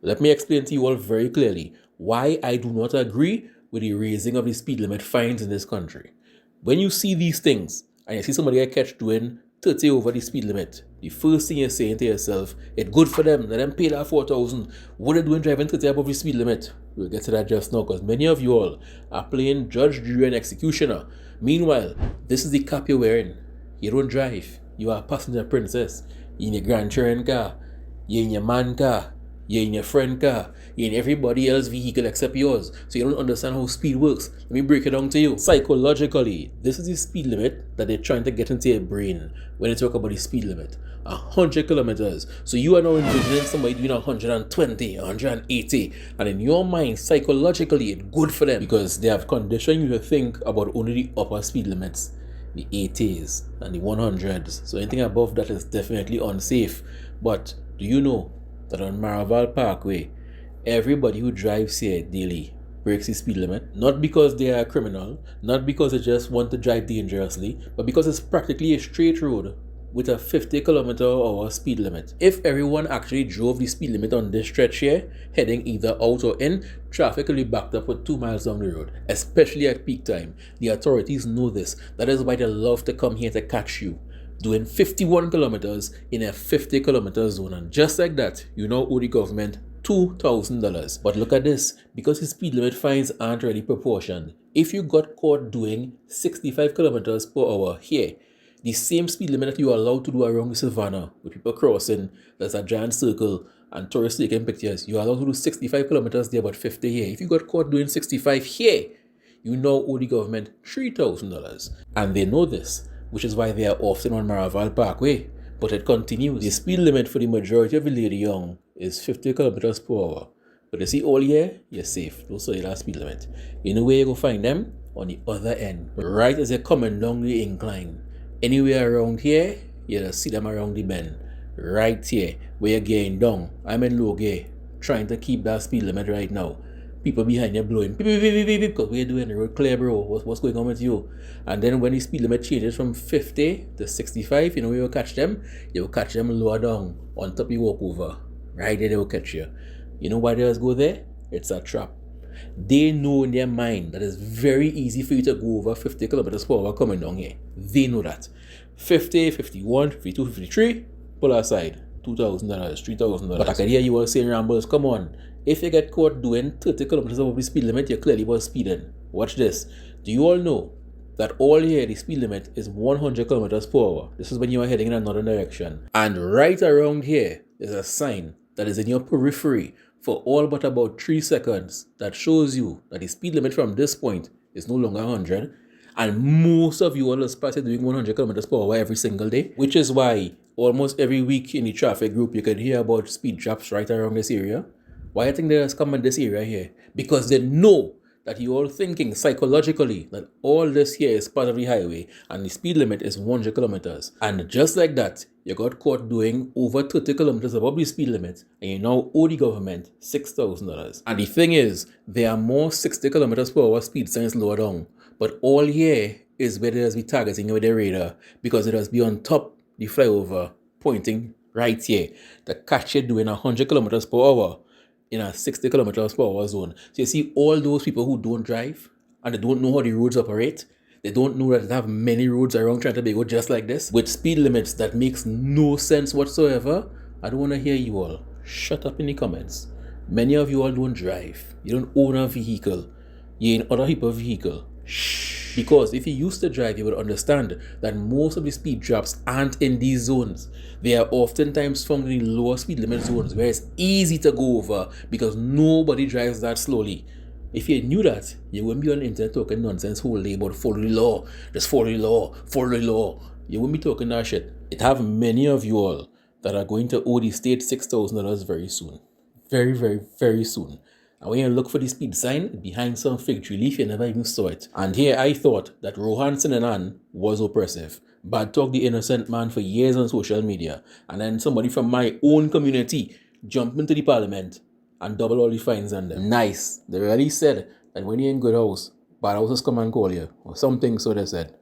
Let me explain to you all very clearly why I do not agree with the raising of the speed limit fines in this country. When you see these things and you see somebody get catch doing 30 over the speed limit, the first thing you're saying to yourself, it's good for them, let them pay that 4,000. What are they doing driving 30 above the speed limit? We'll get to that just now because many of you all are playing judge, jury, and executioner. Meanwhile, this is the cap you're wearing. You don't drive. You are a passenger princess. You're in your grandchildren car. You're in your man car. You're in your friend car. You're in everybody else's vehicle except yours. So you don't understand how speed works. Let me break it down to you. Psychologically, this is the speed limit that they're trying to get into your brain when they talk about the speed limit. 100 kilometers. So you are now envisioning somebody doing 120, 180. And in your mind, psychologically, it's good for them because they have conditioned you to think about only the upper speed limits, the 80s and the 100s. So anything above that is definitely unsafe. But do you know that on Maraval Parkway, everybody who drives here daily breaks the speed limit? Not because they are a criminal, not because they just want to drive dangerously, but because it's practically a straight road with a 50 kilometer hour speed limit. If everyone actually drove the speed limit on this stretch here, heading either out or in, traffic will be backed up for 2 miles down the road, especially at peak time. The authorities know this. That is why they love to come here to catch you doing 51 kilometers in a 50 kilometer zone. And just like that, you now owe the government $2,000. But look at this, because the speed limit fines aren't really proportioned. If you got caught doing 65 kilometers per hour here, the same speed limit that you are allowed to do around the savannah with people crossing, there's a giant circle and tourists taking pictures, you are allowed to do 65 kilometers there but 50 here. If you got caught doing 65 here, you now owe the government $3,000. And they know this, which is why they are often on Maraval Parkway. But it continues. The speed limit for the majority of the Lady Young is 50 kilometers per hour. But you see, all year, you're safe. Don't say that speed limit. You know where you go find them? On the other end. Right as they're coming down the incline. Anywhere around here, you'll see them around the bend. Right here, where you're getting down. I'm in low gear, trying to keep that speed limit right now. People behind you blowing beep, beep, beep, beep, beep, because we're doing the road clear, bro. What's going on with you? And then when the speed limit changes from 50 to 65, you know where you'll catch them? You'll catch them lower down on top of your walkover. Right there, they will catch you. You know why they just go there? It's a trap. They know in their mind that it's very easy for you to go over 50 kilometers per hour coming down here. They know that. 50, 51, 52, 53, pull aside. $2,000, $3,000. But I can hear you all saying, Rambles, come on. If you get caught doing 30 kilometers above the speed limit, you clearly was speeding. Watch this. Do you all know that all here the speed limit is 100 kilometers per hour? This is when you are heading in another direction. And right around here is a sign that is in your periphery for all but about 3 seconds that shows you that the speed limit from this point is no longer 100. And most of you all are started doing 100 kilometers per hour every single day, which is why almost every week in the traffic group you can hear about speed traps right around this area. Why I think they just come in this area here? Because they know that you're all thinking psychologically that all this here is part of the highway and the speed limit is 100 kilometers. And just like that, you got caught doing over 30 kilometers above the speed limit and you now owe the government $6,000. And the thing is, there are more 60 kilometers per hour speed signs lower down. But all here is where they has be targeting you with the radar because it has be on top the flyover pointing right here to catch you doing 100 kilometers per hour in a 60 kilometers per hour zone. So you see all those people who don't drive and they don't know how the roads operate. They don't know that they have many roads around Trinidad and Tobago just like this with speed limits that makes no sense whatsoever. I don't want to hear you all. Shut up in the comments. Many of you all don't drive. You don't own a vehicle. You're in other people's vehicle. Shh. Because if you used to drive, you would understand that most of the speed traps aren't in these zones. They are oftentimes found in the lower speed limit zones where it's easy to go over because nobody drives that slowly. If you knew that, you wouldn't be on the internet talking nonsense whole day about follow the law, just follow the law, follow the law. You wouldn't be talking that shit. It have many of you all that are going to owe the state $6,000 very soon. Very, very, very soon. And when you look for the speed sign, behind some fig tree leaf, you never even saw it. And here I thought that Rohan Sinanan was oppressive. Bad talk the innocent man for years on social media. And then somebody from my own community jumped into the parliament and double all the fines on them. Nice. They really said that when you're in good house, bad houses come and call you. Or something so they said.